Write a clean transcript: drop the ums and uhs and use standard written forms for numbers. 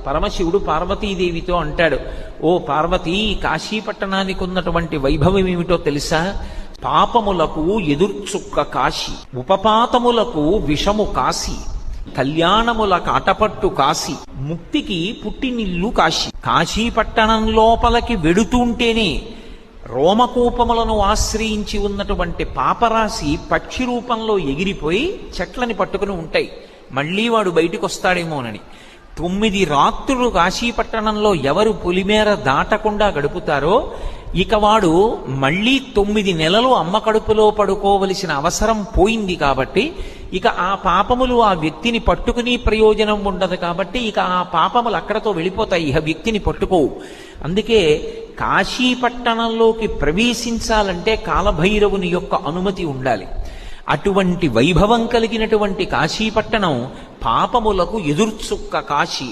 పరమశివుడు పార్వతీదేవితో అంటాడు, ఓ పార్వతీ, కాశీపట్టణానికి ఉన్నటువంటి వైభవం ఏమిటో తెలుసా? పాపములకు ఎదుర్చుక్క కాశీ, ఉపపాతములకు విషము కాశీ, కళ్యాణముల కాటపట్టు కాశీ, ముక్తికి పుట్టినిల్లు కాశీ. కాశీపట్టణం లోపలికి వెడుతుంటేనే రోమకూపములను ఆశ్రయించి ఉన్నటువంటి పాపరాశి పక్షి రూపంలో ఎగిరిపోయి చెట్లని పట్టుకుని ఉంటాయి. మళ్లీ వాడు బయటికి వస్తాడేమోనని 9 రాత్రులు కాశీపట్టణంలో ఎవరు పులిమేర దాటకుండా గడుపుతారో ఇక వాడు మళ్లీ 9 నెలలు అమ్మ కడుపులో పడుకోవలసిన అవసరం పోయింది. కాబట్టి ఇక ఆ పాపములు ఆ వ్యక్తిని పట్టుకుని ప్రయోజనం ఉండదు. కాబట్టి ఇక ఆ పాపములు అక్కడతో వెళ్ళిపోతాయి, ఇక వ్యక్తిని పట్టుకోవు. అందుకే కాశీపట్టణంలోకి ప్రవేశించాలంటే కాలభైరవుని యొక్క అనుమతి ఉండాలి. అటువంటి వైభవం కలిగినటువంటి కాశీపట్టణం పాపములకు ఎదుర్చుక్క కాశీ.